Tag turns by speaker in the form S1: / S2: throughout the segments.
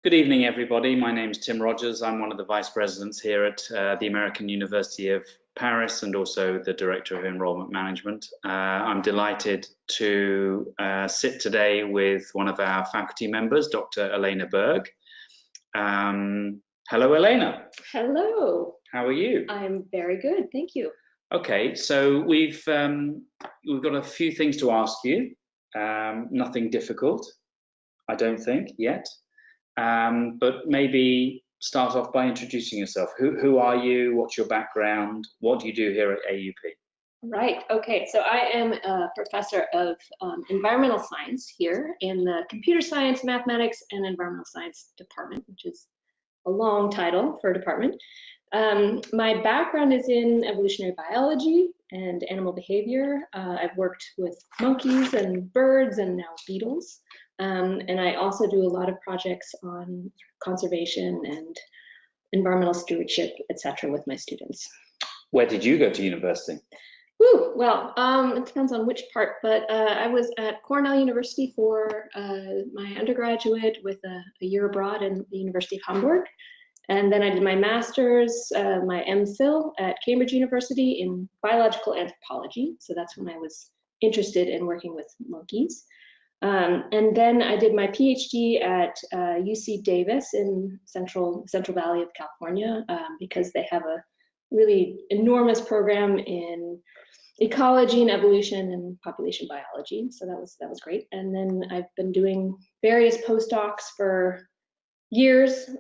S1: Good evening, everybody. My name is Tim Rogers. I'm one of the vice presidents here at the American University of Paris and also the director of enrollment management. I'm delighted to sit today with one of our faculty members, Dr. Elena Berg. Hello, Elena.
S2: Hello.
S1: How are you?
S2: I'm very good, thank you.
S1: Okay, so we've got a few things to ask you. Nothing difficult, I don't think, yet. But maybe start off by introducing yourself. Who are you? What's your background? What do you do here at AUP?
S2: Right, okay, so I am a professor of environmental science here in the computer science, mathematics, and environmental science department, which is a long title for a department. My background is in evolutionary biology and animal behavior. I've worked with monkeys and birds and now beetles. And I also do a lot of projects on conservation and environmental stewardship, etc., with my students.
S1: Where did you go to university?
S2: Well, it depends on which part, but I was at Cornell University for my undergraduate with a year abroad in the University of Hamburg. And then I did my master's, my MPhil at Cambridge University in biological anthropology. So that's when I was interested in working with monkeys. And then I did my PhD at UC Davis in Central Valley of California because they have a really enormous program in ecology and evolution and population biology. So that was great. And then I've been doing various postdocs for years,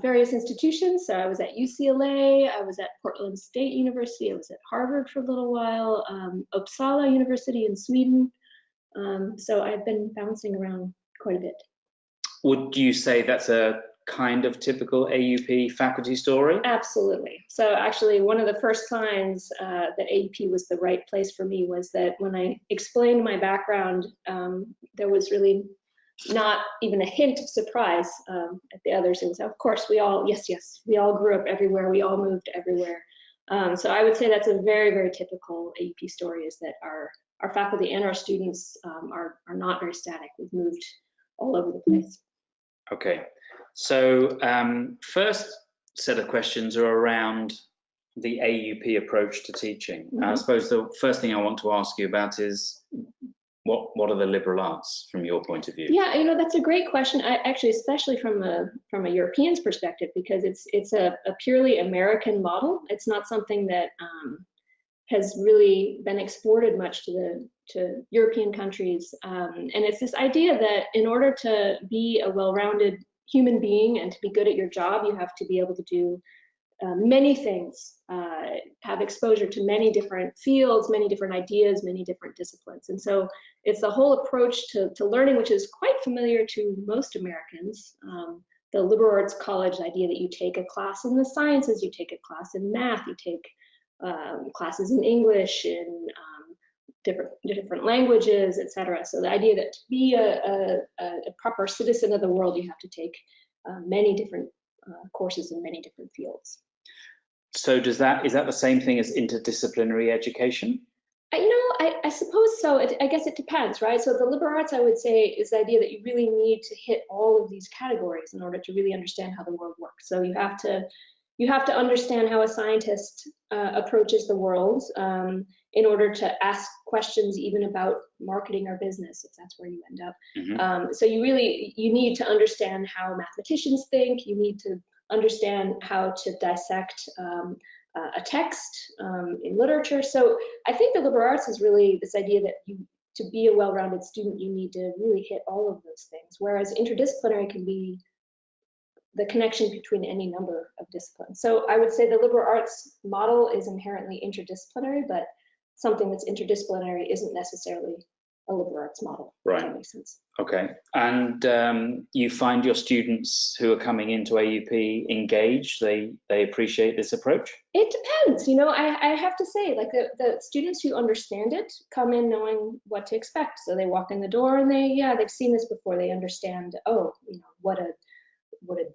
S2: various institutions. So I was at UCLA, I was at Portland State University, I was at Harvard for a little while, Uppsala University in Sweden. So I've been bouncing around quite a bit.
S1: Would you say that's a kind of typical AUP faculty story?
S2: Absolutely. So actually one of the first signs that AUP was the right place for me was that when I explained my background, there was really not even a hint of surprise at the others. It was, of course, we all grew up everywhere, we all moved everywhere. So I would say that's a very, very typical AUP story, is that our faculty and our students are not very static. We've moved all over the place.
S1: Okay, so first set of questions are around the AUP approach to teaching.
S2: Mm-hmm.
S1: I suppose the first thing I want to ask you about is what are the liberal arts from your point of view?
S2: Yeah, that's a great question. Actually, especially from a European's perspective, because it's a purely American model. It's not something that has really been exported much to European countries. And it's this idea that in order to be a well-rounded human being and to be good at your job, you have to be able to do many things, have exposure to many different fields, many different ideas, many different disciplines. And so it's the whole approach to learning, which is quite familiar to most Americans. The liberal arts college idea that you take a class in the sciences, you take a class in math, you take classes in English, in different languages, etc. So the idea that to be a proper citizen of the world, you have to take many different courses in many different fields.
S1: So is that the same thing as interdisciplinary education?
S2: I suppose so. I guess it depends, right? So the liberal arts, I would say, is the idea that you really need to hit all of these categories in order to really understand how the world works. So you have to understand how a scientist approaches the world in order to ask questions even about marketing or business, if that's where you end up. Mm-hmm. So you need to understand how mathematicians think. You need to understand how to dissect a text in literature. So I think the liberal arts is really this idea that to be a well-rounded student, you need to really hit all of those things, whereas interdisciplinary can be the connection between any number of disciplines. So I would say the liberal arts model is inherently interdisciplinary, but something that's interdisciplinary isn't necessarily a liberal arts model.
S1: Right.
S2: If that makes sense.
S1: Okay. And you find your students who are coming into AUP engaged? They appreciate this approach?
S2: It depends. I have to say, like the students who understand it come in knowing what to expect. So they walk in the door and they've seen this before. They understand, what a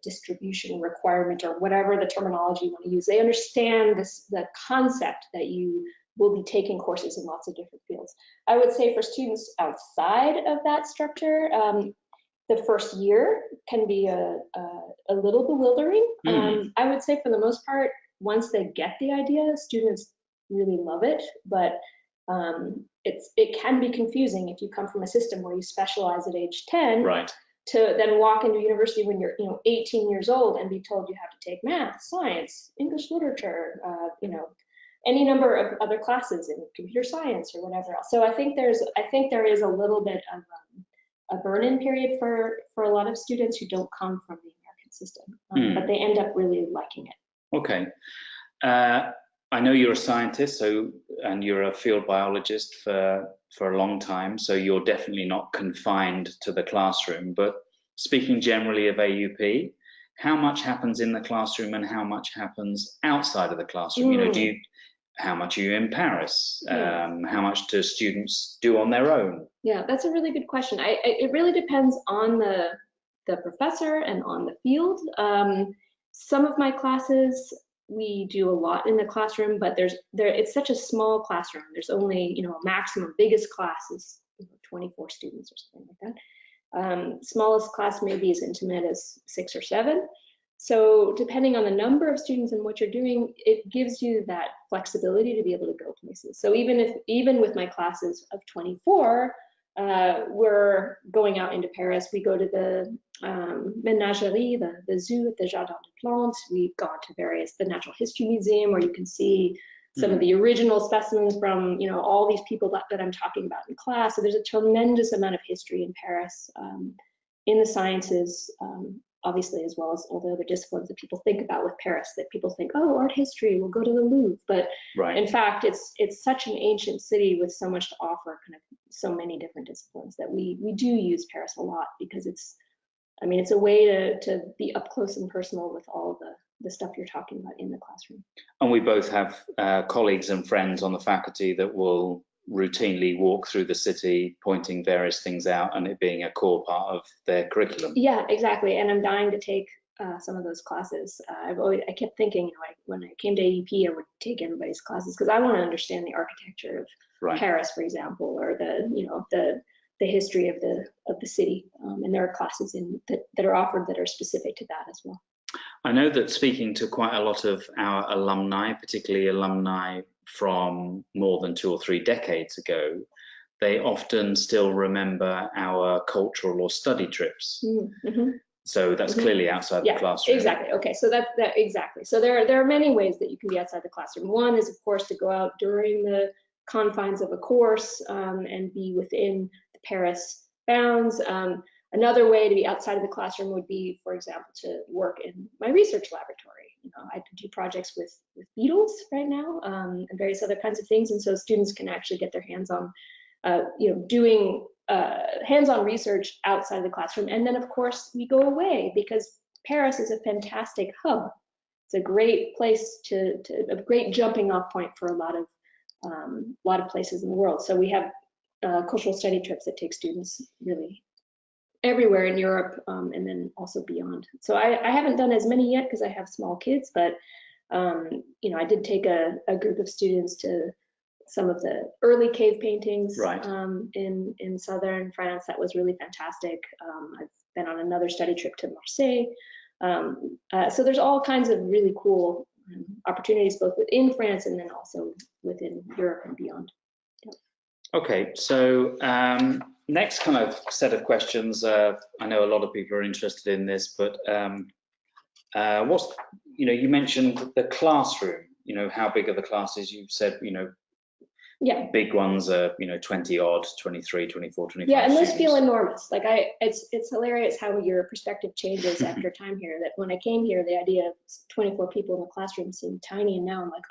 S2: distribution requirement, or whatever the terminology you want to use. They understand the concept that you will be taking courses in lots of different fields. I would say for students outside of that structure, the first year can be a little bewildering. I would say for the most part, once they get the idea, students really love it, but it can be confusing if you come from a system where you specialize at age 10,
S1: right,
S2: to then walk into university when you're 18 years old and be told you have to take math, science, English literature, any number of other classes in computer science or whatever else. So I think there is a little bit of a burn-in period for a lot of students who don't come from the American system, but they end up really liking it.
S1: Okay. I know you're a scientist, and you're a field biologist for a long time, so you're definitely not confined to the classroom. But speaking generally of AUP, how much happens in the classroom and how much happens outside of the classroom? How much are you in Paris? How much do students do on their own?
S2: Yeah, that's a really good question. It really depends on the professor and on the field. Some of my classes, we do a lot in the classroom, but it's such a small classroom. There's only, a maximum. Biggest class is 24 students or something like that. Smallest class may be as intimate as 6 or 7. So depending on the number of students and what you're doing, it gives you that flexibility to be able to go places. So even with my classes of 24, we're going out into Paris. We go to the menagerie, the zoo at the Jardin des Plantes. We've gone to the Natural History Museum, where you can see some of the original specimens from all these people that I'm talking about in class. So there's a tremendous amount of history in Paris, in the sciences, obviously, as well as all the other disciplines that people think about with Paris, that people think, oh, art history, we'll go to the Louvre. But in fact, it's such an ancient city with so much to offer, kind of so many different disciplines, that we do use Paris a lot, because it's a way to be up close and personal with all of the stuff you're talking about in the classroom.
S1: And we both have colleagues and friends on the faculty that will routinely walk through the city, pointing various things out, and it being a core part of their curriculum.
S2: Yeah, exactly. And I'm dying to take some of those classes. I kept thinking, when I came to AUP, I would take everybody's classes, because I want to understand the architecture of Paris, for example, or the history of the city. And there are classes that are offered that are specific to that as well.
S1: I know that speaking to quite a lot of our alumni, particularly alumni from more than 2 or 3 decades ago, they often still remember our cultural or study trips. So that's clearly outside the classroom.
S2: Exactly. Okay, so that exactly. So there are many ways that you can be outside the classroom. One is, of course, to go out during the confines of a course and be within the Paris bounds. Another way to be outside of the classroom would be, for example, to work in my research laboratory. I do projects with beetles right now and various other kinds of things, and so students can actually get their hands on, doing hands-on research outside of the classroom. And then, of course, we go away, because Paris is a fantastic hub. It's a great place a great jumping-off point for a lot of places in the world. So we have cultural study trips that take students really everywhere in Europe, and then also beyond. So I haven't done as many yet because I have small kids, but I did take a group of students to some of the early cave paintings in southern France. That was really fantastic. I've been on another study trip to Marseille. So there's all kinds of really cool opportunities, both within France and then also within Europe and beyond.
S1: Okay, so next kind of set of questions. I know a lot of people are interested in this, but you mentioned the classroom. How big are the classes? You said, big ones are 20 odd, 23, 24, 25.
S2: Yeah, and those feel enormous. It's hilarious how your perspective changes after time here. That when I came here, the idea of 24 people in the classroom seemed tiny, and now I'm like,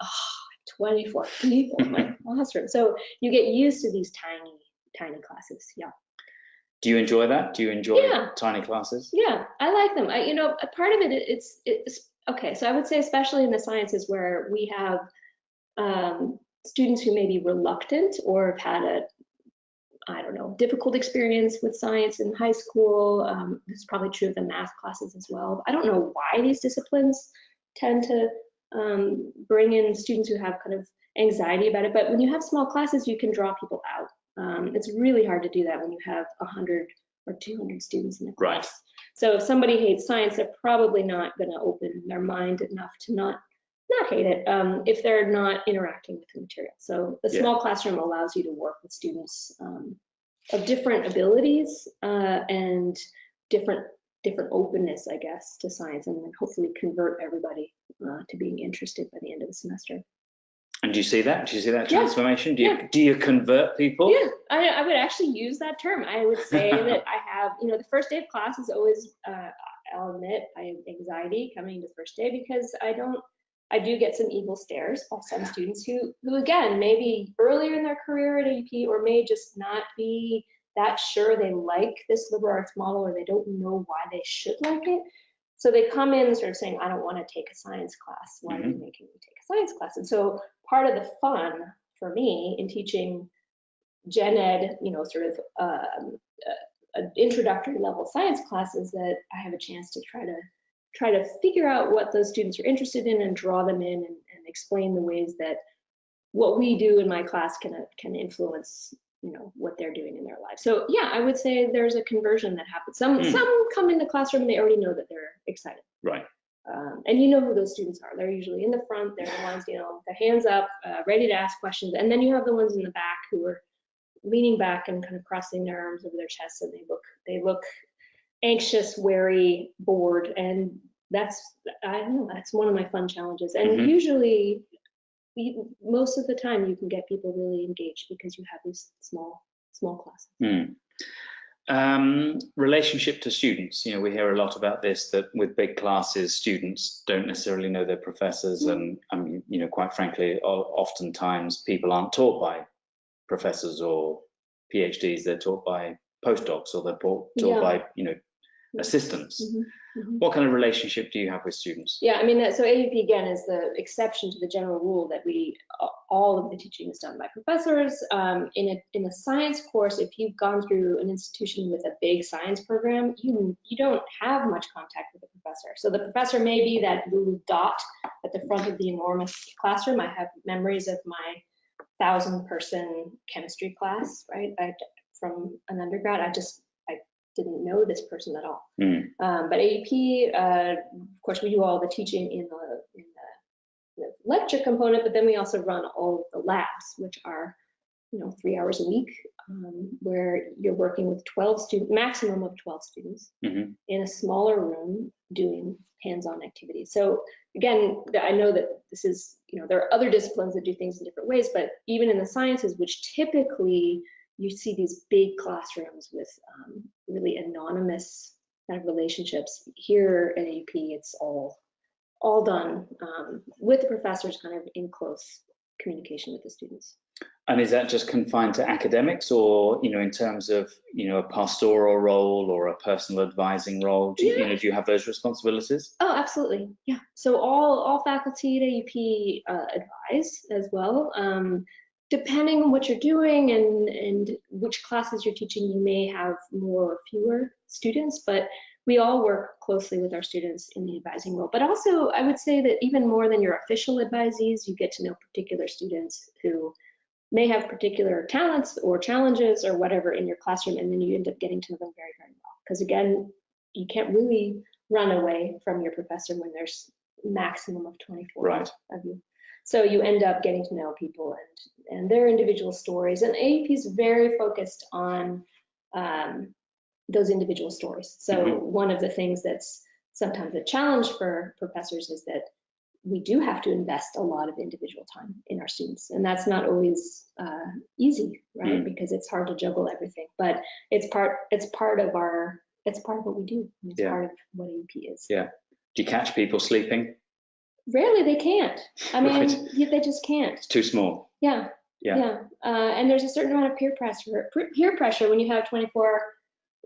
S2: 24 people in my classroom. So you get used to these tiny classes. Yeah.
S1: Do you enjoy that? Do you enjoy tiny classes?
S2: Yeah, I like them. A part of it, it's okay. So I would say, especially in the sciences, where we have students who may be reluctant or have had difficult experience with science in high school. This is probably true of the math classes as well. I don't know why these disciplines tend to bring in students who have kind of anxiety about it, but when you have small classes, you can draw people out. It's really hard to do that when you have 100 or 200 students in a
S1: Right.
S2: class. So if somebody hates science, they're probably not going to open their mind enough to not hate it if they're not interacting with the material. So the small classroom allows you to work with students of different abilities and different openness, I guess, to science, and then hopefully convert everybody to being interested by the end of the semester.
S1: And do you see that? Do you see that transformation?
S2: Yeah.
S1: Do you convert people?
S2: Yeah, I would actually use that term. I would say that I have, the first day of class is always, I'll admit, I have anxiety coming to the first day because I do get some evil stares by some students who again, maybe earlier in their career at AUP or may just not be that sure they like this liberal arts model or they don't know why they should like it. So they come in sort of saying, I don't want to take a science class. Why are you making me take a science class? And so part of the fun for me in teaching gen ed, sort of introductory level science classes that I have a chance to try to figure out what those students are interested in and draw them in and explain the ways that what we do in my class can influence what they're doing in their lives. So yeah, I would say there's a conversion that happens. Some come in the classroom and they already know that they're excited.
S1: Right.
S2: And you know who those students are. They're usually in the front. They're the ones, their hands up, ready to ask questions. And then you have the ones in the back who are leaning back and kind of crossing their arms over their chests, and they look anxious, wary, bored. And that's one of my fun challenges. And usually, most of the time, you can get people really engaged because you have these small classes.
S1: Relationship to students. We hear a lot about this, that with big classes, students don't necessarily know their professors, and quite frankly, oftentimes people aren't taught by professors or PhDs. They're taught by postdocs, or they're taught by assistants. What kind of relationship do you have with students?
S2: Yeah, so AUP again is the exception to the general rule that all of the teaching is done by professors. In a science course, if you've gone through an institution with a big science program, you don't have much contact with the professor. So the professor may be that blue dot at the front of the enormous classroom. I have memories of my 1,000-person chemistry class, right? From an undergrad, I didn't know this person at all. But AUP, of course, we do all the teaching in the lecture component, but then we also run all of the labs, which are 3 hours a week, where you're working with 12 students, maximum of 12 students, in a smaller room doing hands-on activities. So again, I know that this is, there are other disciplines that do things in different ways, but even in the sciences, which typically you see these big classrooms with really anonymous kind of relationships. Here at AUP, it's all done with the professors kind of in close communication with the students.
S1: And is that just confined to academics, or in terms of a pastoral role or a personal advising role? Do you have those responsibilities?
S2: Oh, absolutely. Yeah. So all faculty at AUP advise as well. Depending on what you're doing and which classes you're teaching, you may have more or fewer students, but we all work closely with our students in the advising role. But also, I would say that even more than your official advisees, you get to know particular students who may have particular talents or challenges or whatever in your classroom, and then you end up getting to know them very, very well. Because again, you can't really run away from your professor when there's maximum of 24 of you. So you end up getting to know people and their individual stories. And AUP is very focused on those individual stories. So one of the things that's sometimes a challenge for professors is that we do have to invest a lot of individual time in our students. And that's not always easy, right? Because it's hard to juggle everything, but it's part of what we do. It's part of what AUP is.
S1: Yeah. Do you catch people sleeping?
S2: Rarely. They can't. They just can't.
S1: It's too small.
S2: Yeah. And there's a certain amount of peer pressure when you have 24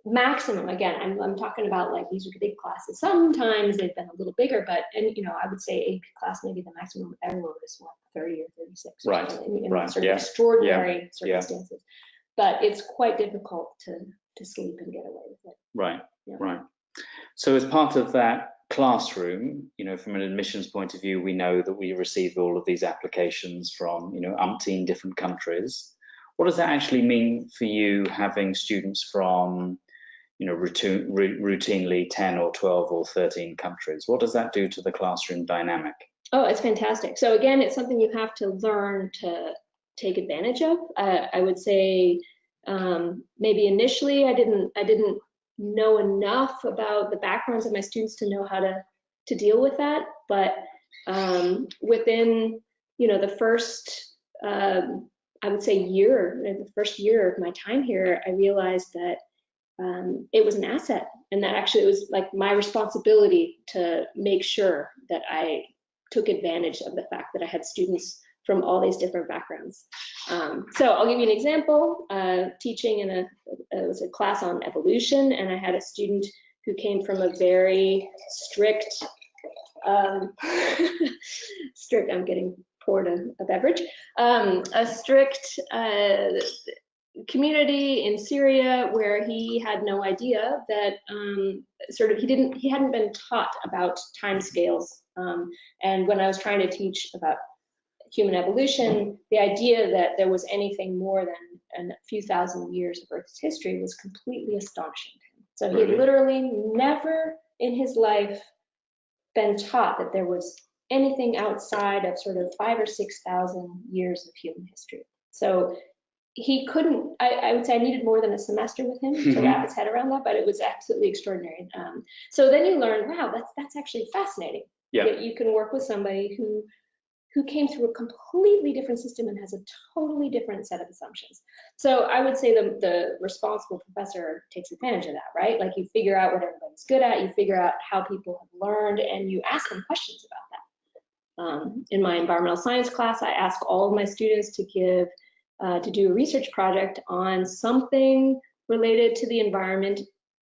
S2: maximum. Again, I'm talking about like these are big classes. Sometimes they've been a little bigger, but I would say AP class maybe the maximum ever is 30 or 36.
S1: Right.
S2: In sort of extraordinary circumstances. But it's quite difficult to sleep and get away with it.
S1: Right. Right. So as part of that classroom, from an admissions point of view, we know that we receive all of these applications from, umpteen different countries. What does that actually mean for you, having students from, routinely 10 or 12 or 13 countries? What does that do to the classroom dynamic?
S2: Oh, it's fantastic. So again, it's something you have to learn to take advantage of. I would say maybe initially I didn't know enough about the backgrounds of my students to know how to deal with that. But within the first I would say the first year of my time here, I realized that it was an asset, and that actually it was like my responsibility to make sure that I took advantage of the fact that I had students from all these different backgrounds. So I'll give you an example. Teaching in it was a class on evolution, and I had a student who came from a very strict, I'm getting poured a beverage, a strict community in Syria where he had no idea that he hadn't been taught about timescales. And when I was trying to teach about human evolution, the idea that there was anything more than a few thousand years of Earth's history was completely astonishing to him. So he had literally never in his life been taught that there was anything outside of sort of 5,000 or 6,000 years of human history. So he couldn't, I would say I needed more than a semester with him to wrap his head around that, but it was absolutely extraordinary. So then you learn, wow, that's actually fascinating.
S1: Yeah.
S2: That you can work with somebody who came through a completely different system and has a totally different set of assumptions. So I would say the responsible professor takes advantage of that, right? Like you figure out what everybody's good at, you figure out how people have learned, and you ask them questions about that. In my environmental science class, I ask all of my students to do a research project on something related to the environment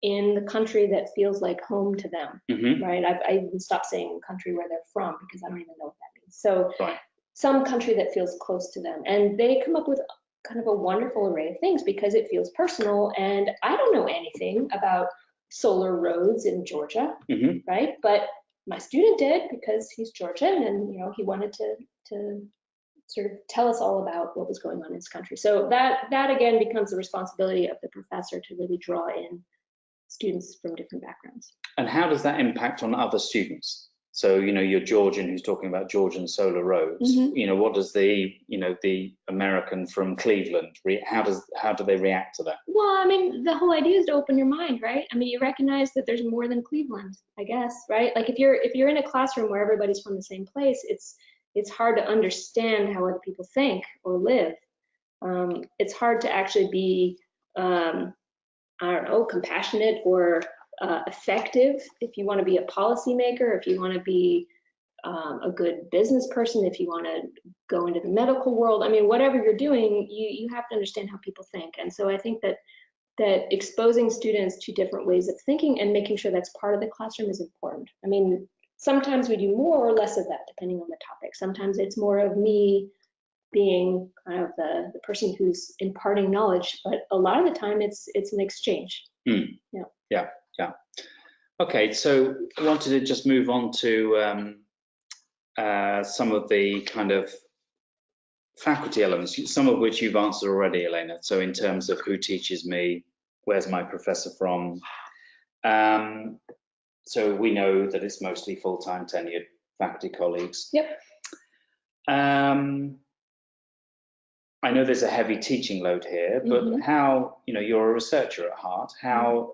S2: in the country that feels like home to them, right? I even stopped saying country where they're from because I don't even know what that means. So some country that feels close to them. And they come up with kind of a wonderful array of things because it feels personal. And I don't know anything about solar roads in Georgia, right? But my student did because he's Georgian and he wanted to sort of tell us all about what was going on in his country. So that again becomes the responsibility of the professor to really draw in students from different backgrounds.
S1: And how does that impact on other students? So, you're Georgian who's talking about Georgian solar roads. What does the American from Cleveland, how do they react to that?
S2: Well, I mean, the whole idea is to open your mind, right? I mean, you recognize that there's more than Cleveland, I guess, right? Like if you're in a classroom where everybody's from the same place, it's hard to understand how other people think or live. It's hard to actually be, compassionate or effective if you want to be a policymaker, if you want to be a good business person, if you want to go into the medical world. I mean, whatever you're doing, you have to understand how people think. And so I think that exposing students to different ways of thinking and making sure that's part of the classroom is important. I mean, sometimes we do more or less of that depending on the topic. Sometimes it's more of me being kind of the person who's imparting knowledge, but a lot of the time it's an exchange.
S1: Yeah. Okay, so I wanted to just move on to some of the kind of faculty elements, some of which you've answered already, Elena. So in terms of who teaches me, where's my professor from? So we know that it's mostly full-time tenured faculty colleagues.
S2: Yep.
S1: I know there's a heavy teaching load here, but how, you're a researcher at heart, how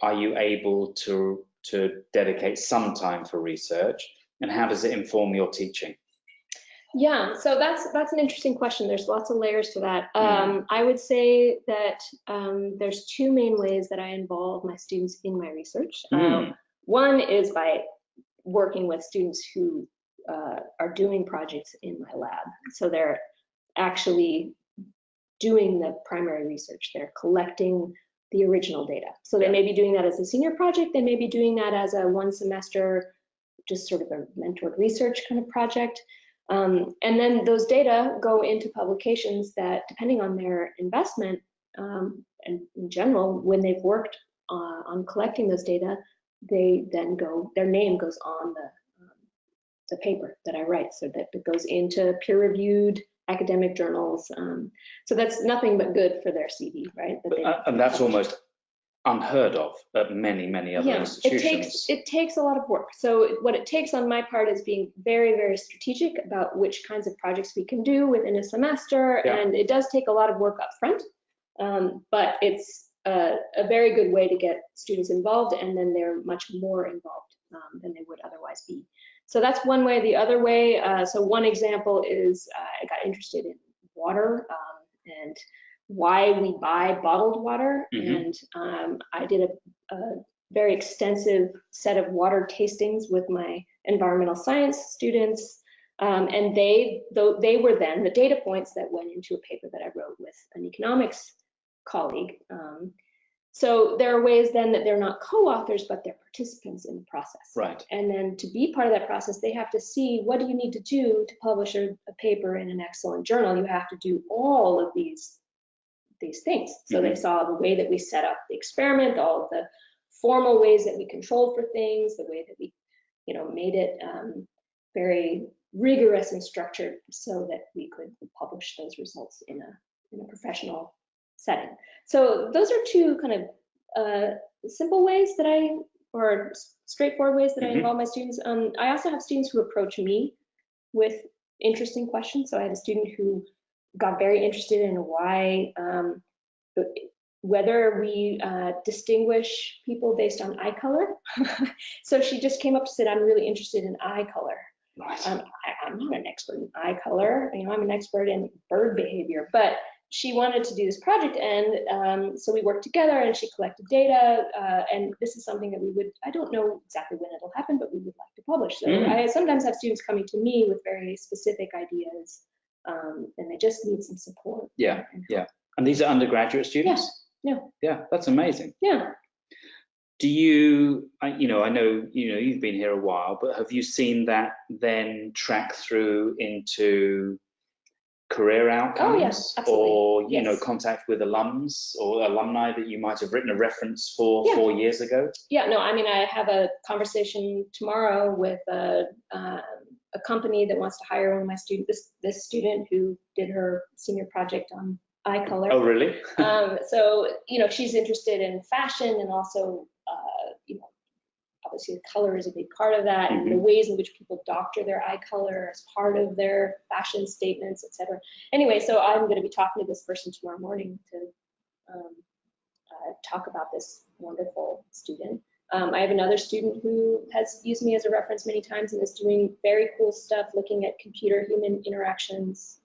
S1: are you able to dedicate some time for research, and how does it inform your teaching?
S2: Yeah, so that's an interesting question. There's lots of layers to that. I would say that there's two main ways that I involve my students in my research. One is by working with students who are doing projects in my lab. So they're actually doing the primary research. They're collecting the original data. So they may be doing that as a senior project. They may be doing that as a one semester, just sort of a mentored research kind of project. And then those data go into publications that, depending on their investment, and in general, when they've worked on collecting those data, their name goes on the paper that I write, so that it goes into peer-reviewed academic journals. So that's nothing but good for their CV, right?
S1: And that's almost unheard of at many other institutions.
S2: It takes a lot of work. So what it takes on my part is being very strategic about which kinds of projects we can do within a semester, and it does take a lot of work up front, but it's a very good way to get students involved, and then they're much more involved than they would otherwise be. So that's one way. The other way, so one example is I got interested in water and why we buy bottled water, and I did a very extensive set of water tastings with my environmental science students, and they were then the data points that went into a paper that I wrote with an economics colleague. So there are ways then that they're not co-authors, but they're participants in the process.
S1: Right.
S2: And then to be part of that process, they have to see, what do you need to do to publish a paper in an excellent journal? You have to do all of these things. So they saw the way that we set up the experiment, all of the formal ways that we controlled for things, the way that we, made it very rigorous and structured so that we could publish those results in a professional setting. So those are two kind of simple ways that or straightforward ways that I involve my students. I also have students who approach me with interesting questions. So I had a student who got very interested in why, whether we distinguish people based on eye color. So she just came up and said, I'm really interested in eye color.
S1: Right.
S2: I'm not an expert in eye color. I'm an expert in bird behavior, but she wanted to do this project, and so we worked together, and she collected data, and this is something that I don't know exactly when it'll happen, but we would like to publish. So I sometimes have students coming to me with very specific ideas, and they just need some support.
S1: Yeah. And these are undergraduate students? Yeah, that's amazing.
S2: Yeah.
S1: Do you, I know, you've been here a while, but have you seen that then track through into career outcomes?
S2: Oh, yes, absolutely.
S1: Or, contact with alums or alumni that you might have written a reference for 4 years ago? Yeah, no,
S2: I have a conversation tomorrow with a company that wants to hire one of my students, this student who did her senior project on eye color.
S1: Oh, really?
S2: So, she's interested in fashion, and also, obviously color is a big part of that, and the ways in which people doctor their eye color as part of their fashion statements, etc. Anyway, so I'm going to be talking to this person tomorrow morning to talk about this wonderful student. I have another student who has used me as a reference many times and is doing very cool stuff looking at computer-human interactions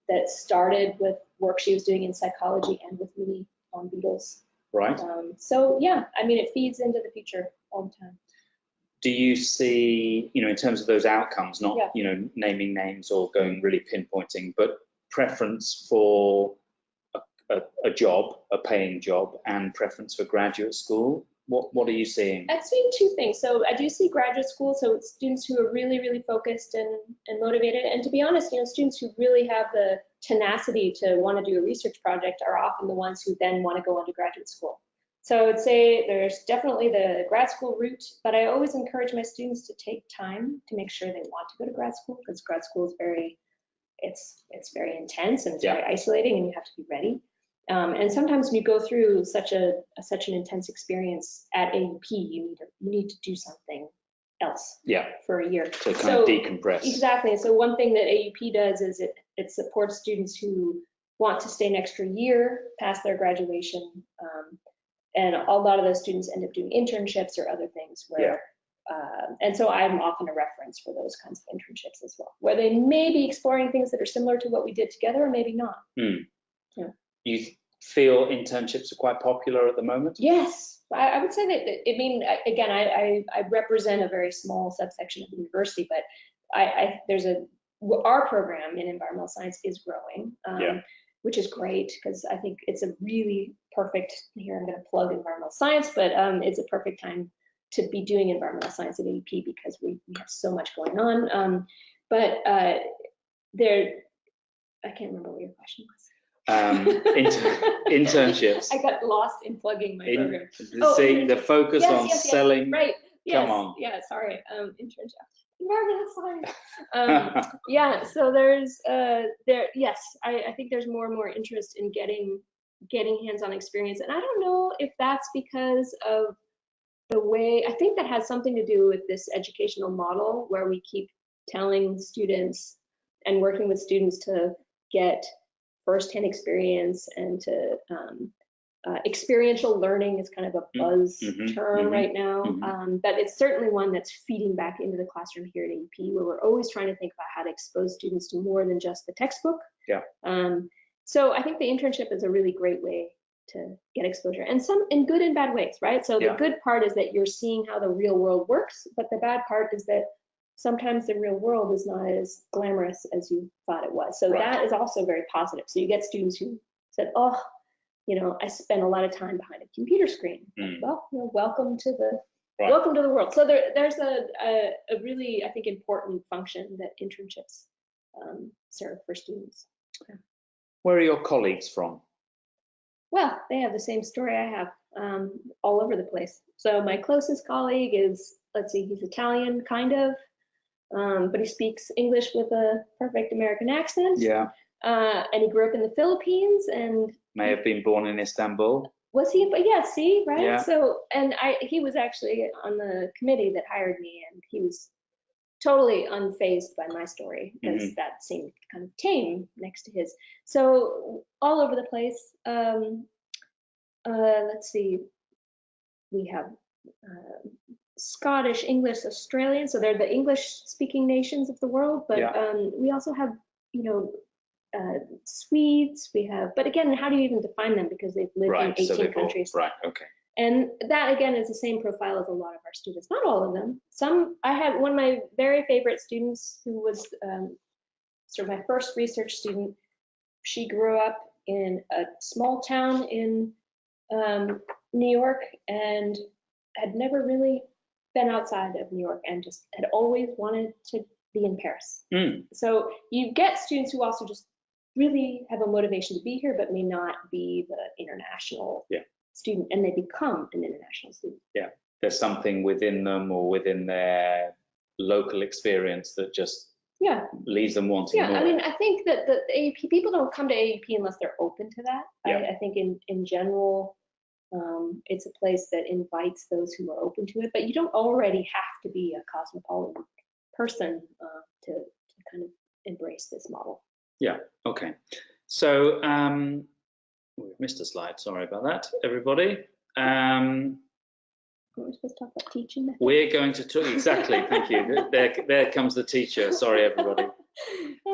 S2: that started with work she was doing in psychology and with me on beetles.
S1: Right.
S2: So yeah, it feeds into the future all the time.
S1: Do you see, in terms of those outcomes, not, naming names or going really pinpointing, but preference for a job, a paying job, and preference for graduate school? What are you seeing?
S2: I'm seeing two things. So I do see graduate school, so students who are really focused and motivated. And to be honest, students who really have the tenacity to want to do a research project are often the ones who then want to go on to graduate school. So I would say there's definitely the grad school route, but I always encourage my students to take time to make sure they want to go to grad school, because grad school is very intense, and it's very isolating, and you have to be ready. And sometimes when you go through such an intense experience at AUP, you need to do something else for a year.
S1: To kind of decompress. Exactly.
S2: And so one thing that AUP does is it supports students who want to stay an extra year past their graduation. And a lot of those students end up doing internships or other things where, and so I'm often a reference for those kinds of internships as well, where they may be exploring things that are similar to what we did together, or maybe not. Yeah.
S1: You feel internships are quite popular at the moment?
S2: Yes, I would say that. Again, I represent a very small subsection of the university, but our program in environmental science is growing, which is great, because I think it's a really perfect, here I'm going to plug environmental science, but it's a perfect time to be doing environmental science at AUP, because we have so much going on. But I can't remember what your question was.
S1: Internships.
S2: I got lost in plugging my program.
S1: The focus on selling.
S2: Right. Yes.
S1: Come on.
S2: Yeah. Sorry. Internship. Environmental science. So there's Yes, I think there's more and more interest in getting getting hands-on experience. And I don't know if that's because of the way, I think that has something to do with this educational model where we keep telling students and working with students to get firsthand experience and to experiential learning is kind of a buzz term right now, but it's certainly one that's feeding back into the classroom here at AUP, where we're always trying to think about how to expose students to more than just the textbook.
S1: Yeah.
S2: So I think the internship is a really great way to get exposure, and some in good and bad ways, right? So the good part is that you're seeing how the real world works, but the bad part is that sometimes the real world is not as glamorous as you thought it was. So that is also very positive. So you get students who said, oh, you know, I spend a lot of time behind a computer screen. Well, you know, welcome to the world. So there's a really, I think, important function that internships serve for students. Yeah.
S1: Where are your colleagues from?
S2: Well, they have the same story I have, all over the place. So my closest colleague is, let's see, he's Italian, kind of, but he speaks English with a perfect American accent.
S1: Yeah.
S2: And he grew up in the Philippines and
S1: may have been born in Istanbul.
S2: Was he? But yeah, see, right?
S1: Yeah.
S2: So, and he was actually on the committee that hired me, and he was totally unfazed by my story because that seemed kind of tame next to his. So all over the place. Let's see. We have Scottish, English, Australian. So they're the English-speaking nations of the world. But we also have, you know, Swedes, we have, but again, how do you even define them? Because they've lived in 18 countries.
S1: Okay.
S2: And that again is the same profile as a lot of our students. Not all of them. Some, I had one of my very favorite students who was sort of my first research student. She grew up in a small town in New York and had never really been outside of New York and just had always wanted to be in Paris. So you get students who also just really have a motivation to be here, but may not be the international student, and they become an international student. Yeah,
S1: there's something within them or within their local experience that just leaves them wanting more.
S2: I mean, I think that the AUP, people don't come to AUP unless they're open to that. I think in general, it's a place that invites those who are open to it, but you don't already have to be a cosmopolitan person to kind of embrace this model.
S1: Yeah, okay. So we've missed a slide, sorry about that, everybody.
S2: We're supposed to talk about teaching methods.
S1: We're going to talk, exactly, thank you. There comes the teacher, sorry everybody.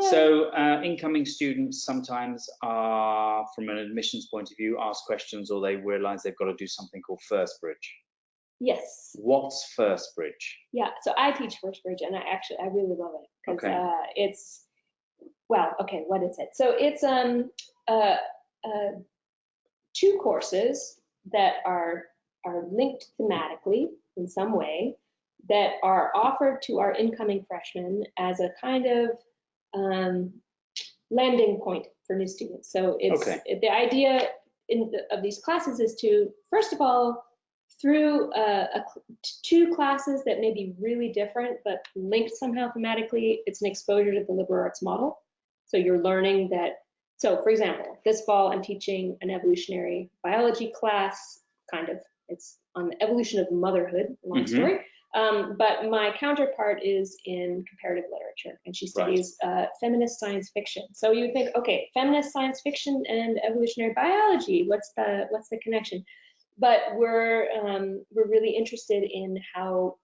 S1: So incoming students sometimes are, from an admissions point of view, ask questions or they realize they've got to do something called First Bridge.
S2: Yes.
S1: What's First Bridge?
S2: Yeah, so I teach First Bridge and I really love it because it's, well, okay, what is it? So it's 2 courses that are linked thematically in some way that are offered to our incoming freshmen as a kind of landing point for new students. So it's the idea of these classes is to, first of all, through 2 classes that may be really different but linked somehow thematically, it's an exposure to the liberal arts model. So you're learning that, so for example, this fall I'm teaching an evolutionary biology class, kind of, it's on the evolution of motherhood, long story. But my counterpart is in comparative literature, and she studies feminist science fiction. So you think, okay, feminist science fiction and evolutionary biology, what's the connection? But we're really interested in how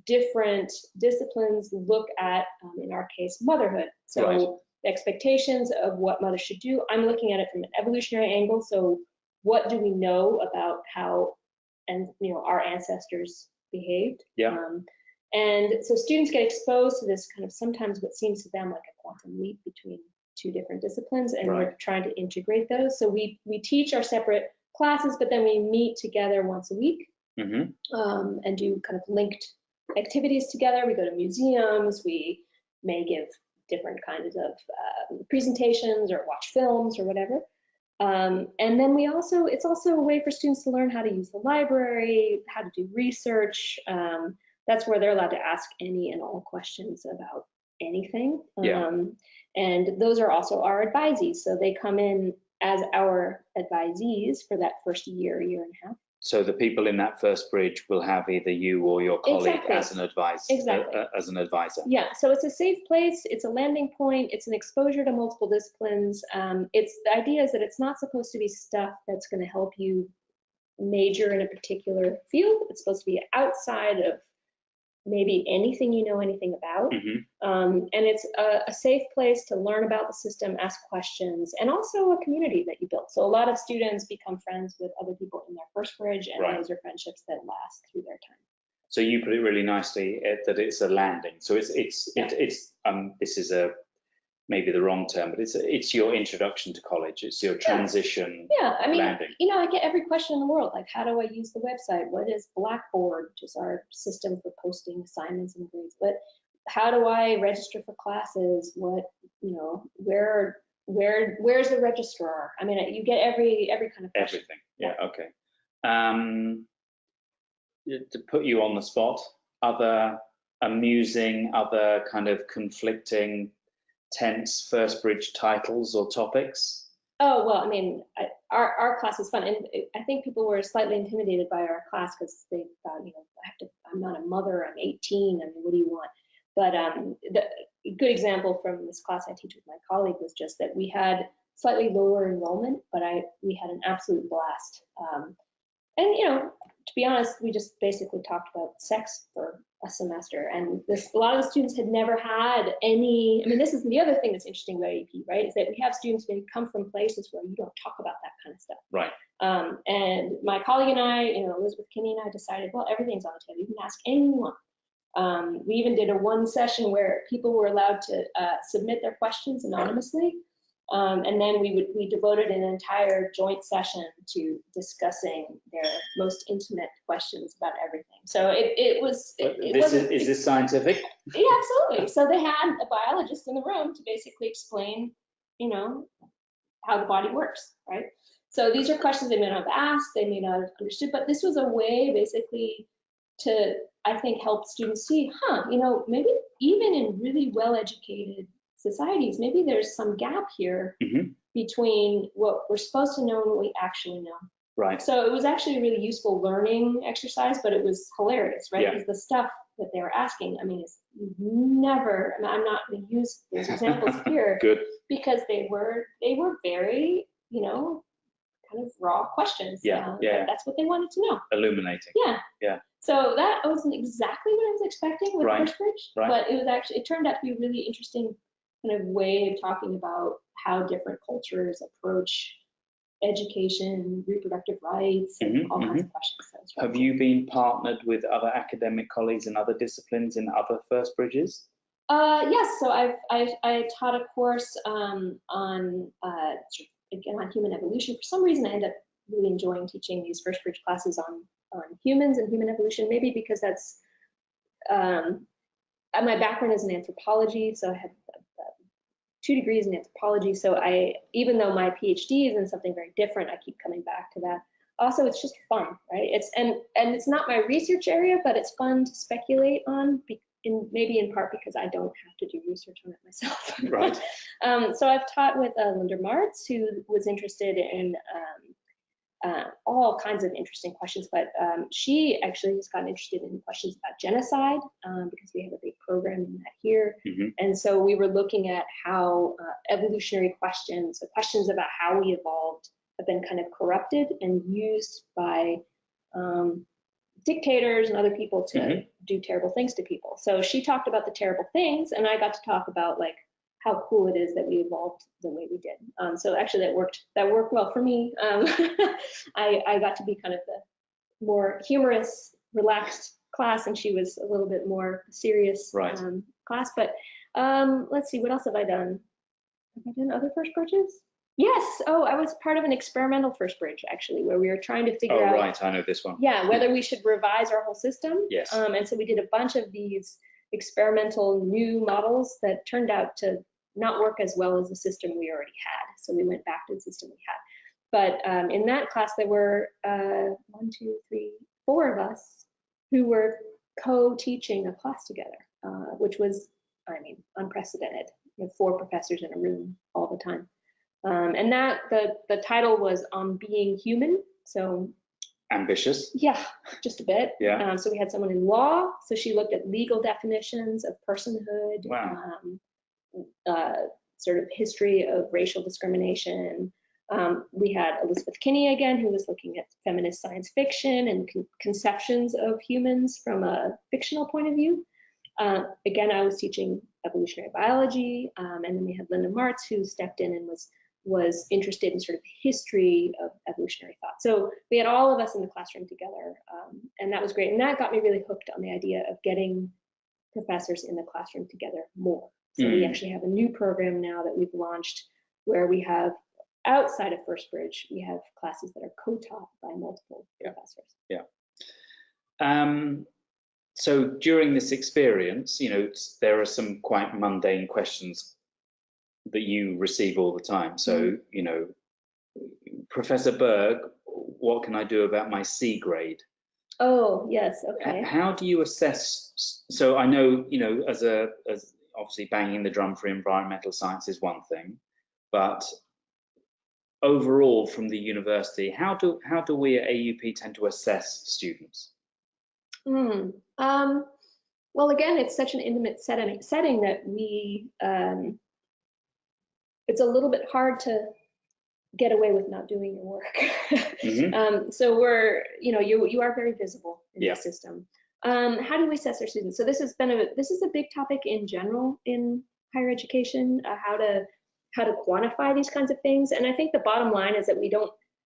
S2: different disciplines look at, in our case, motherhood. So the expectations of what mothers should do. I'm looking at it from an evolutionary angle. So what do we know about how, and our ancestors behaved? And so students get exposed to this kind of sometimes what seems to them like a quantum leap between 2 different disciplines, and we're trying to integrate those. So we teach our separate classes, but then we meet together once a week and do kind of linked activities together. We go to museums, we may give different kinds of presentations or watch films or whatever. And then it's also a way for students to learn how to use the library, how to do research. That's where they're allowed to ask any and all questions about anything. And those are also our advisees. So they come in as our advisees for that first year and a half.
S1: So the people in that first bridge will have either you or your colleague
S2: Exactly.
S1: as an advisor. As an advisor.
S2: Yeah, so it's a safe place, it's a landing point, it's an exposure to multiple disciplines. The idea is that it's not supposed to be stuff that's going to help you major in a particular field. It's supposed to be outside of maybe anything you know anything about. And it's a safe place to learn about the system, ask questions, and also a community that you build. So a lot of students become friends with other people in their first bridge, and those are friendships that last through their time. So
S1: you put it really nicely that it's a landing. So this is maybe the wrong term, but it's your introduction to college. It's your transition.
S2: Yeah, I mean,
S1: landing.
S2: I get every question in the world, like how do I use the website? What is Blackboard, which is our system for posting assignments and grades? But how do I register for classes? What, where's the registrar? I mean, you get every kind of question.
S1: Everything. Yeah. Okay. To put you on the spot, other amusing, other kind of conflicting, tense first bridge titles or topics?
S2: Oh, well, I mean, our class is fun, and I think people were slightly intimidated by our class because they thought, I'm not a mother, I'm 18, I mean, what do you want? But the good example from this class I teach with my colleague was just that we had slightly lower enrollment, but we had an absolute blast. And to be honest, we just basically talked about sex for a semester, and a lot of the students had never had any. I mean, this is the other thing that's interesting about AUP, right? Is that we have students who come from places where you don't talk about that kind of stuff.
S1: Right.
S2: And my colleague and I, Elizabeth Kinney and I decided, well, everything's on the table. You can ask anyone. We even did one session where people were allowed to submit their questions anonymously. And then we devoted an entire joint session to discussing their most intimate questions about everything. So is
S1: this scientific?
S2: Yeah, absolutely. So they had a biologist in the room to basically explain, how the body works, right? So these are questions they may not have asked, they may not have understood, but this was a way basically to, I think, help students see, maybe even in really well-educated societies, maybe there's some gap here between what we're supposed to know and what we actually know.
S1: Right.
S2: So it was actually a really useful learning exercise, but it was hilarious, right? Because the stuff that they were asking, I mean, it's never, I'm not going to use those examples here.
S1: Good.
S2: Because they were very, kind of raw questions.
S1: Yeah.
S2: That's what they wanted to know.
S1: Illuminating.
S2: Yeah. So that wasn't exactly what I was expecting with First Bridge, but it turned out to be a really interesting kind of way of talking about how different cultures approach education, reproductive rights, and all kinds of questions.
S1: Have you been partnered with other academic colleagues in other disciplines in other First Bridges?
S2: Yes, so I taught a course on human evolution. For some reason, I ended up really enjoying teaching these First Bridge classes on humans and human evolution. Maybe because that's my background is in anthropology, so I have 2 degrees in anthropology. So even though my PhD is in something very different, I keep coming back to that. Also, it's just fun, right? And it's not my research area, but it's fun to speculate on. Maybe in part because I don't have to do research on it myself.
S1: Right.
S2: So I've taught with Linda Martz, who was interested in all kinds of interesting questions, but she actually has gotten interested in questions about genocide because we have a big program in that here. And so we were looking at how evolutionary questions, so questions about how we evolved, have been kind of corrupted and used by dictators and other people to do terrible things to people. So she talked about the terrible things, and I got to talk about like how cool it is that we evolved the way we did. So actually that worked well for me. I got to be kind of the more humorous, relaxed class, and she was a little bit more serious class. But let's see, what else have I done? Have I done other First Bridges? Yes. Oh, I was part of an experimental First Bridge, actually, where we were trying to figure out.
S1: Oh, right. I know this one.
S2: Yeah, whether we should revise our whole system.
S1: Yes.
S2: And so we did a bunch of these experimental new models that turned out to not work as well as the system we already had. So we went back to the system we had. But in that class, there were 4 of us who were co-teaching a class together, which was, unprecedented. 4 professors in a room all the time. And that the title was On Being Human. So
S1: ambitious.
S2: yeah, just a bit.
S1: Yeah.
S2: So we had someone in law, so she looked at legal definitions of personhood.
S1: Wow.
S2: Sort of history of racial discrimination. We had Elizabeth Kinney again, who was looking at feminist science fiction and conceptions of humans from a fictional point of view. Again, I was teaching evolutionary biology, and then we had Linda Martz, who stepped in and was interested in sort of history of evolutionary thought. So we had all of us in the classroom together, and that was great. And that got me really hooked on the idea of getting professors in the classroom together more. So we actually have a new program now that we've launched where we have, outside of First Bridge, we have classes that are co-taught by multiple professors.
S1: Yeah. So during this experience, you know, there are some quite mundane questions that you receive all the time. So, you know, Professor Berg, what can I do about my C grade?
S2: Oh, yes, okay.
S1: How do you assess? So I know, you know, as obviously banging the drum for environmental science is one thing, but overall from the university, how do we at AUP tend to assess students?
S2: Well, again, it's such an intimate setting that we, it's a little bit hard to get away with not doing your work. So we're, you know, you are very visible in the system. How do we assess our students? So this is a big topic in general in higher education, how to quantify these kinds of things. And I think the bottom line is that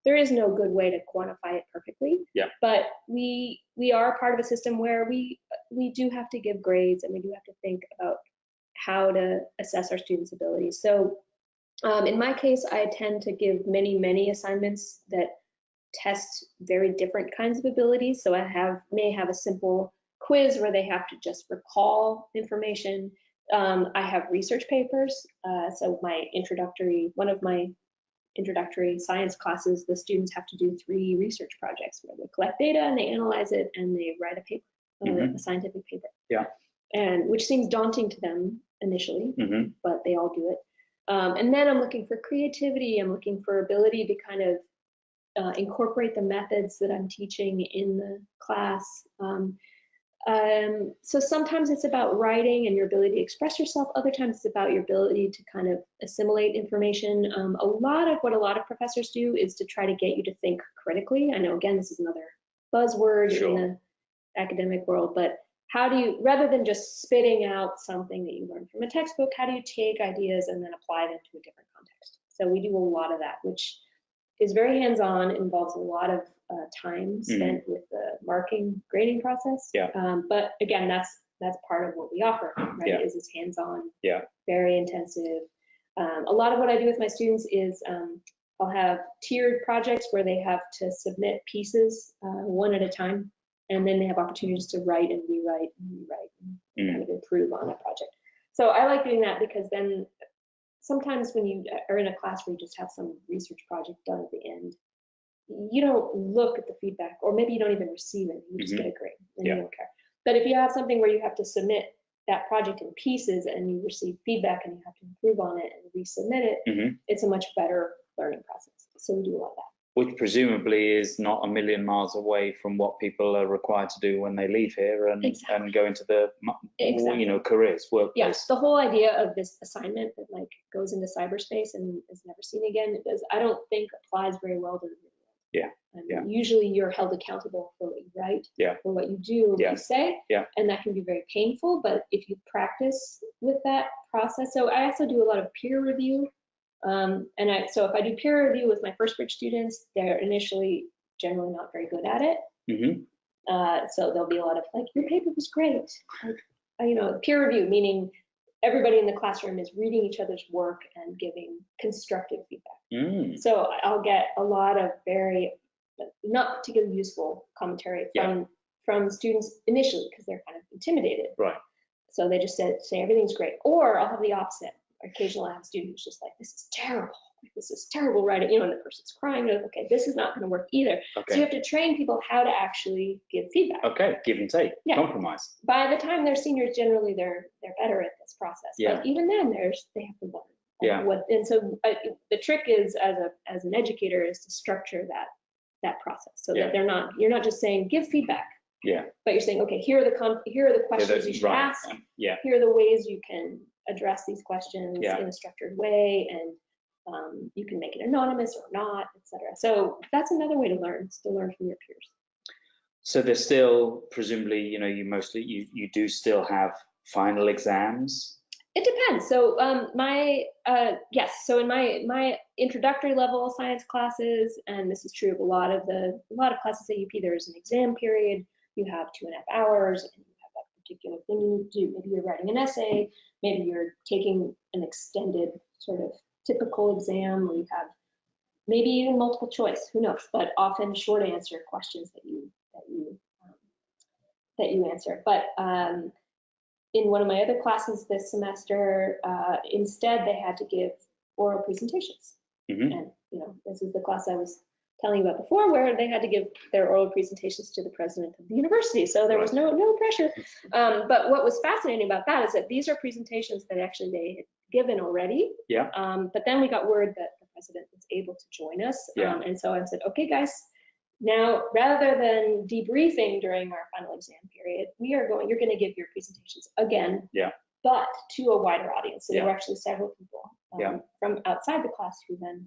S2: there is no good way to quantify it perfectly.
S1: Yeah.
S2: But we are part of a system where we do have to give grades, and we do have to think about how to assess our students' abilities. So in my case, I tend to give many assignments that test very different kinds of abilities. So I may have a simple quiz where they have to just recall information. I have research papers. So one of my introductory science classes, the students have to do 3 research projects where they collect data and they analyze it and they write a paper, a scientific paper.
S1: Yeah.
S2: And which seems daunting to them initially, but they all do it. And then I'm looking for creativity. I'm looking for ability to kind of incorporate the methods that I'm teaching in the class. So sometimes it's about writing and your ability to express yourself. Other times it's about your ability to kind of assimilate information. A lot of professors do is to try to get you to think critically. I know, again, this is another buzzword in the academic world, but how do you, rather than just spitting out something that you learned from a textbook, how do you take ideas and then apply them to a different context? So we do a lot of that, which is very hands-on, involves a lot of time spent with the marking grading process.
S1: Yeah.
S2: But again, that's part of what we offer, right? Is this hands-on, very intensive. A lot of what I do with my students is I'll have tiered projects where they have to submit pieces one at a time, and then they have opportunities to write and rewrite and kind of improve on a project. So I like doing that because then sometimes when you are in a class where you just have some research project done at the end, you don't look at the feedback, or maybe you don't even receive it. You just get a grade and you don't care. But if you have something where you have to submit that project in pieces and you receive feedback and you have to improve on it and resubmit it, it's a much better learning process. So we do a lot of that.
S1: Which presumably is not a million miles away from what people are required to do when they leave here and go into the you know, careers, workplace.
S2: Yes, the whole idea of this assignment that like goes into cyberspace and is never seen again, I don't think applies very well to the real world. Usually you're held accountable for what you write, for what you do, what you say, and that can be very painful. But if you practice with that process, so I also do a lot of peer review. So if I do peer review with my First Bridge students, they're initially generally not very good at it. So there'll be a lot of like, your paper was great. Like, you know, peer review, meaning everybody in the classroom is reading each other's work and giving constructive feedback. So I'll get a lot of very not particularly useful commentary from students initially because they're kind of intimidated.
S1: Right.
S2: So they just say everything's great. Or I'll have the opposite. Occasionally I have a student who's just like, this is terrible. This is terrible writing, you know, and the person's crying. Okay, this is not going to work either. So you have to train people how to actually give feedback.
S1: Okay, give and take, compromise.
S2: By the time they're seniors, generally they're better at this process. But even then, they have to learn.
S1: Yeah.
S2: And so the trick is, as an educator, is to structure that process so that you're not just saying give feedback.
S1: Yeah.
S2: But you're saying, okay, here are the questions you should ask.
S1: Yeah.
S2: Here are the ways you can address these questions in a structured way, and you can make it anonymous or not, etc. So that's another way to learn, is to learn from your peers. So
S1: there's still, presumably, you do still have final exams?
S2: It depends. So yes, so in my introductory level science classes, and this is true of a lot of classes at AUP, there is an exam period. You have 2.5 hours, and you have that particular thing you do. Maybe you're writing an essay, maybe you're taking an extended sort of typical exam, or you have maybe even multiple choice, who knows, but often short answer questions that you answer. But in one of my other classes this semester, instead they had to give oral presentations.
S1: Mm-hmm.
S2: And this is the class I was telling you about before, where they had to give their oral presentations to the president of the university. So there was no pressure. But what was fascinating about that is that these are presentations that actually they had given already.
S1: Yeah.
S2: But then we got word that the president was able to join us.
S1: Yeah.
S2: And so I said, okay, guys, now rather than debriefing during our final exam period, you're going to give your presentations again.
S1: Yeah.
S2: But to a wider audience. So there were actually several people from outside the class who then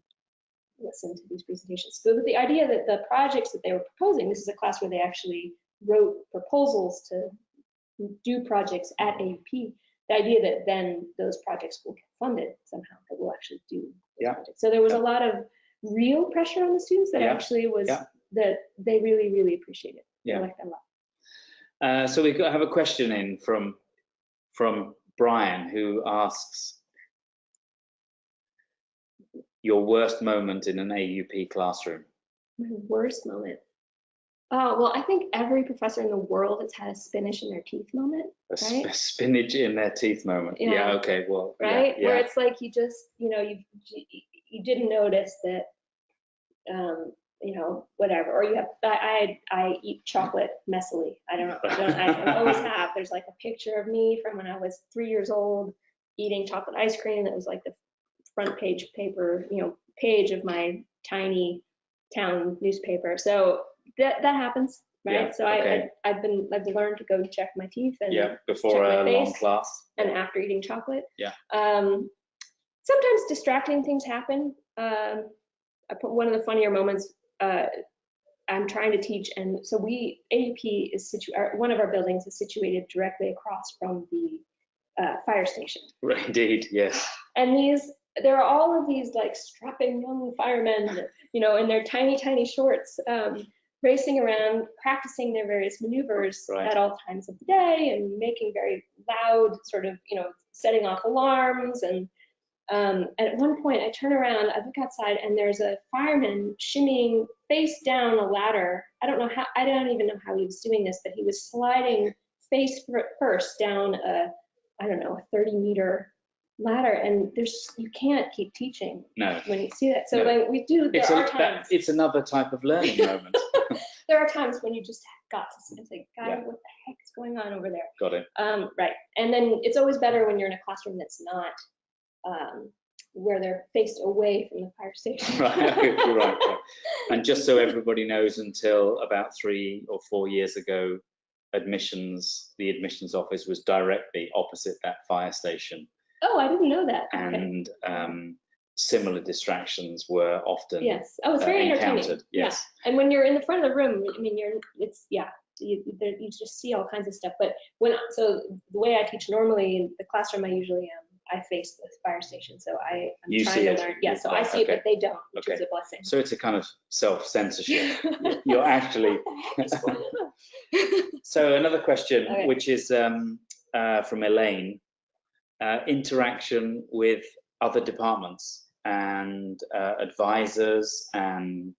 S2: listen to these presentations. So the idea that the projects that they were proposing, this is a class where they actually wrote proposals to do projects at AUP, the idea that then those projects will get funded somehow, that we'll actually do those projects. So there was a lot of real pressure on the students that actually was that they really, really appreciated. They liked that a lot.
S1: So we have a question in from Brian, who asks, your worst moment in an AUP classroom?
S2: My worst moment? Oh, well, I think every professor in the world has had a spinach in their teeth moment, right?
S1: A spinach in their teeth moment. Yeah, okay, well.
S2: Right?
S1: Yeah.
S2: Where it's like you just, you didn't notice that, whatever. Or you have, I eat chocolate messily. I don't know. I always have. There's like a picture of me from when I was 3 years old eating chocolate ice cream that was like the front page page of my tiny town newspaper. So that happens, right?
S1: Yeah,
S2: so I've learned to go check my teeth and
S1: before a long class
S2: and after eating chocolate.
S1: Yeah.
S2: Sometimes distracting things happen. One of the funnier moments. I'm trying to teach, and so AUP is one of our buildings is situated directly across from the fire station.
S1: Right, indeed, yes.
S2: And there are all of these like strapping young firemen, in their tiny shorts, racing around, practicing their various maneuvers at all times of the day, and making very loud sort of, setting off alarms. And at one point, I turn around, I look outside, and there's a fireman shimmying face down a ladder. I don't even know how he was doing this, but he was sliding face first down a 30-meter ladder, and you can't keep teaching when you see that. So there are times.
S1: It's another type of learning moment.
S2: There are times when you just got to say, guy, what the heck is going on over there?
S1: Got it.
S2: Right. And then it's always better when you're in a classroom that's not where they're faced away from the fire station.
S1: Right. And just so everybody knows, until about 3 or 4 years ago, the admissions office was directly opposite that fire station.
S2: Oh, I didn't know that.
S1: And similar distractions were often
S2: it's very entertaining.
S1: Yes.
S2: And when you're in the front of the room, I mean, you just see all kinds of stuff. But the way I teach normally in the classroom, I face the fire station, so I'm trying to learn. Yeah, so I see it, but they don't, which is a blessing.
S1: So it's a kind of self-censorship. You're actually. So another question, which is from Elaine. Interaction with other departments and advisors and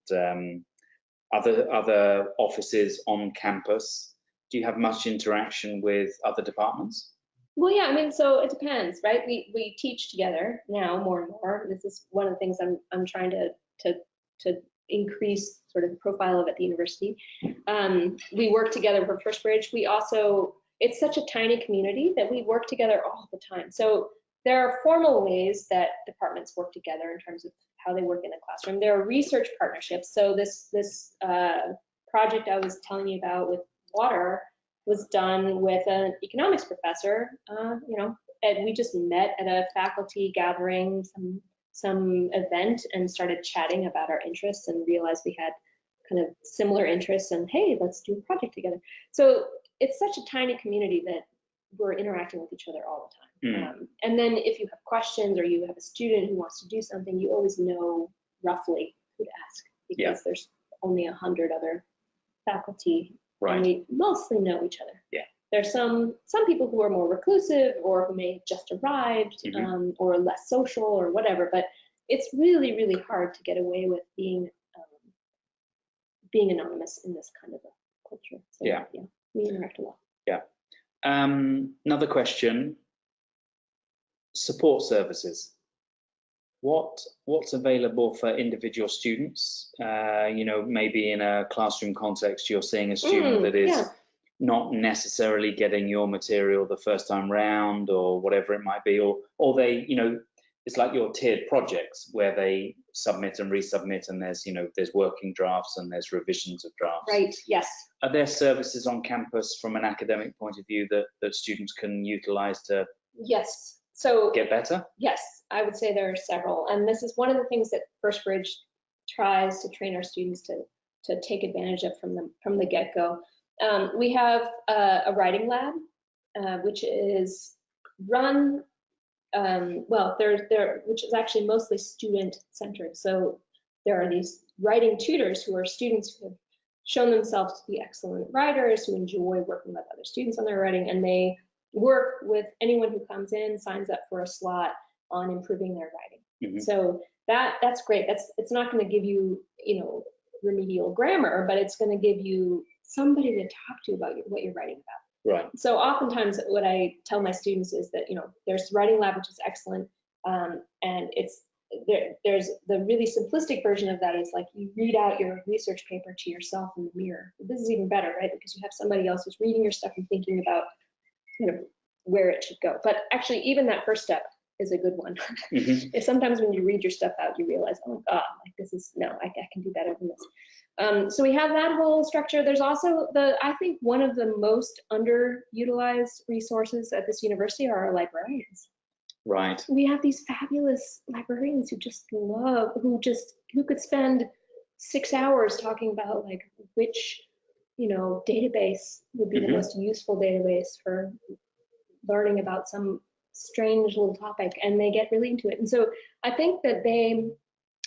S1: other offices on campus. Do you have much interaction with other departments?
S2: Well, yeah, I mean, so it depends, right? We teach together now more and more. This is one of the things I'm trying to increase sort of the profile of at the university. We work together for First Bridge. We also, it's such a tiny community that we work together all the time. So there are formal ways that departments work together in terms of how they work in the classroom. There are research partnerships. So this project I was telling you about with water was done with an economics professor, and we just met at a faculty gathering, some event, and started chatting about our interests and realized we had kind of similar interests, and hey, let's do a project together. So it's such a tiny community that we're interacting with each other all the time. And then if you have questions or you have a student who wants to do something, you always know roughly who to ask, because there's only 100 other faculty, and we mostly know each other. There's some people who are more reclusive or who may have just arrived, or less social or whatever, but it's really, really hard to get away with being anonymous in this kind of a culture. So, we interact a lot.
S1: Another question: support services. What's available for individual students? Maybe in a classroom context, you're seeing a student that is not necessarily getting your material the first time round, or whatever it might be, or they, it's like your tiered projects where they submit and resubmit, and there's working drafts and there's revisions of drafts.
S2: Right. Yes.
S1: Are there services on campus from an academic point of view that students can utilize to get better?
S2: Yes, I would say there are several, and this is one of the things that First Bridge tries to train our students to take advantage of from the get-go. We have a writing lab, which is run which is actually mostly student-centered. So there are these writing tutors who are students who have shown themselves to be excellent writers, who enjoy working with other students on their writing, and they work with anyone who comes in, signs up for a slot on improving their writing. So that's great. It's not going to give you, remedial grammar, but it's going to give you somebody to talk to about what you're writing about.
S1: Right.
S2: So oftentimes what I tell my students is that, there's writing lab, which is excellent. And there's the really simplistic version of that is like you read out your research paper to yourself in the mirror. This is even better, right? Because you have somebody else who's reading your stuff and thinking about, where it should go. But actually, even that first step is a good one. If sometimes when you read your stuff out, you realize, oh God, I can do better than this. So we have that whole structure. There's also I think one of the most underutilized resources at this university are our librarians.
S1: Right.
S2: We have these fabulous librarians who could spend 6 hours talking about like which, database would be the most useful database for learning about some strange little topic, and they get really into it. And so I think that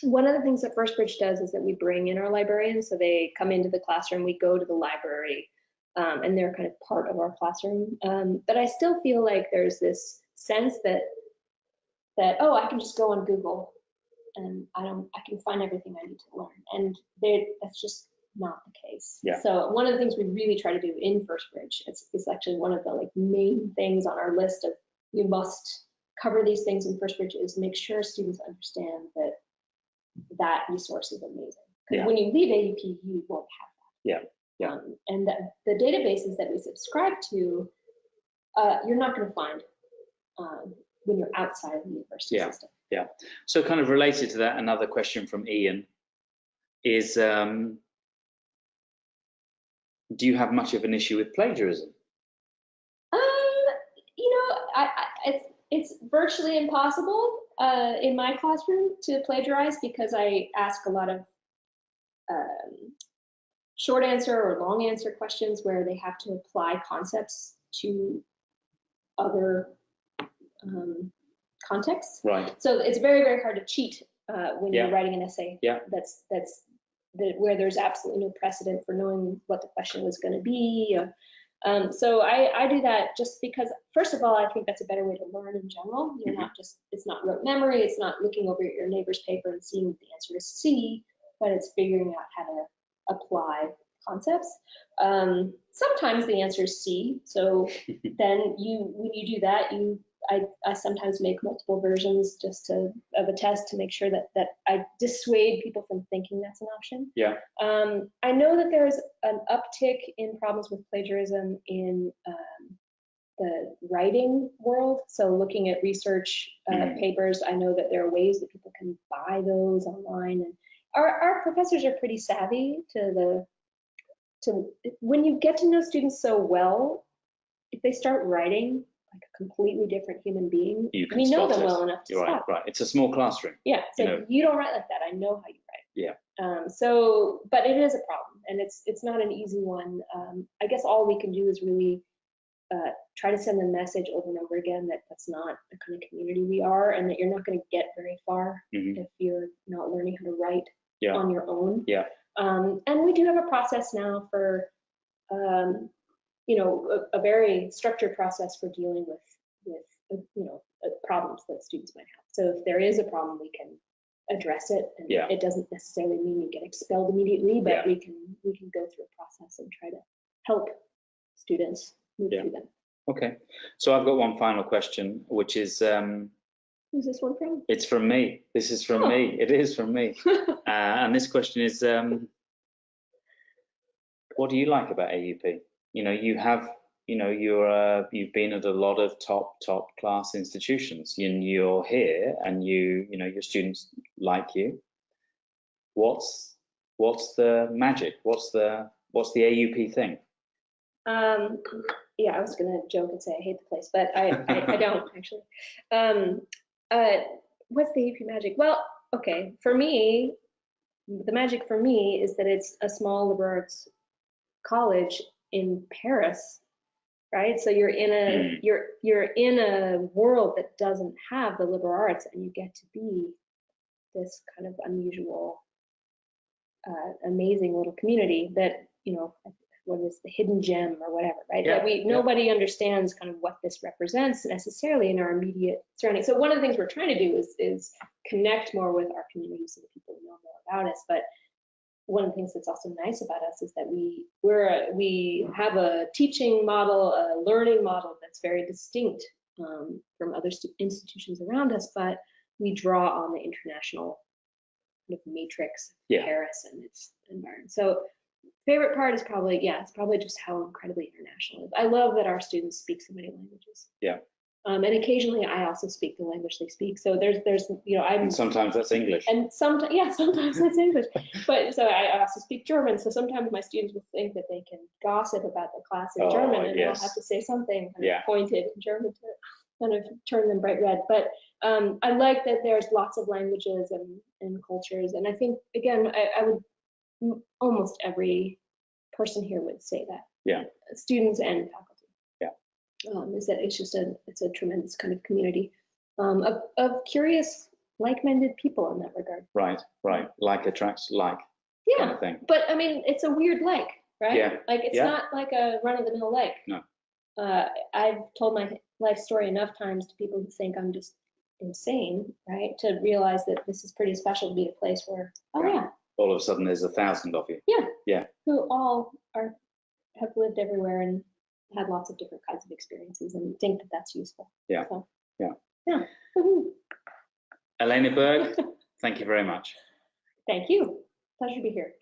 S2: one of the things that First Bridge does is that we bring in our librarians. So they come into the classroom, we go to the library, and they're kind of part of our classroom. But I still feel like there's this sense that I can just go on Google and I can find everything I need to learn. And that's just not the case. So one of the things we really try to do in First Bridge, it's actually one of the main things on our list of you must cover these things in First Bridge, is make sure students understand that resource is amazing. Because when you leave AUP, you won't have that. And the databases that we subscribe to, you're not going to find when you're outside of the university system.
S1: So kind of related to that, another question from Ian is, do you have much of an issue with plagiarism?
S2: It's virtually impossible in my classroom to plagiarize, because I ask a lot of short answer or long answer questions where they have to apply concepts to other contexts.
S1: Right.
S2: So it's very, very hard to cheat when you're writing an essay. That's where there's absolutely no precedent for knowing what the question was going to be. So I do that just because, first of all, I think that's a better way to learn in general. You're not it's not rote memory, it's not looking over your neighbor's paper and seeing that the answer is C, but it's figuring out how to apply concepts. Sometimes the answer is C, so then when you do that, I sometimes make multiple versions of a test to make sure that I dissuade people from thinking that's an option. I know that there's an uptick in problems with plagiarism in the writing world. So looking at research papers, I know that there are ways that people can buy those online, and our professors are pretty savvy to when you get to know students so well, if they start writing like a completely different human being, we know them well enough to stop.
S1: Right. It's a small classroom.
S2: Yeah. So you don't write like that. I know how you write.
S1: Yeah.
S2: But it is a problem, and it's not an easy one. I guess all we can do is really try to send the message over and over again that that's not the kind of community we are, and that you're not going to get very far if you're not learning how to write on your own.
S1: Yeah.
S2: And we do have a process now for, a very structured process for dealing with problems that students might have. So if there is a problem, we can address it, and it doesn't necessarily mean you get expelled immediately, but we can go through a process and try to help students move through them.
S1: Okay, so I've got one final question, which is
S2: who's this one from?
S1: It's from me. This is from me. It is from me. And this question is, what do you like about AUP? You've been at a lot of top class institutions, and you're here, and your students like you. What's the magic? What's the AUP thing?
S2: Yeah, I was gonna joke and say I hate the place, but I don't actually. What's the AUP magic? Well, okay, for me, the magic for me is that it's a small liberal arts college in Paris, right? So you're in a world that doesn't have the liberal arts, and you get to be this kind of unusual, amazing little community that, what is the hidden gem or whatever, right?
S1: Yeah,
S2: that nobody understands kind of what this represents necessarily in our immediate surroundings. So one of the things we're trying to do is connect more with our community so that people know more about us. But one of the things that's also nice about us is that we have a teaching model, a learning model that's very distinct from other institutions around us, but we draw on the international kind of matrix of Paris and its environment. So favorite part is probably, it's probably just how incredibly international it is. I love that our students speak so many languages.
S1: Yeah.
S2: And occasionally I also speak the language they speak. So there's
S1: And sometimes that's English.
S2: And sometimes that's English. But so I also speak German. So sometimes my students will think that they can gossip about the class in German, and I'll have to say something kind of pointed in German to kind of turn them bright red. But I like that there's lots of languages and cultures. And I think, again, I would, almost every person here would say that.
S1: Yeah.
S2: Students and faculty.
S1: Yeah.
S2: Is that it's a tremendous kind of community of curious, like-minded people in that regard.
S1: Right. Like attracts like. Kind of thing.
S2: But I mean, it's a weird like, right?
S1: Yeah.
S2: Like it's not like a run-of-the-mill like.
S1: No.
S2: I've told my life story enough times to people who think I'm just insane, right? To realize that this is pretty special to be a place where,
S1: all of a sudden there's 1,000 of you.
S2: Yeah. Who all have lived everywhere and had lots of different kinds of experiences, and think that that's useful.
S1: Yeah.
S2: So,
S1: yeah. Elena Berg, thank you very much.
S2: Thank you. Pleasure to be here.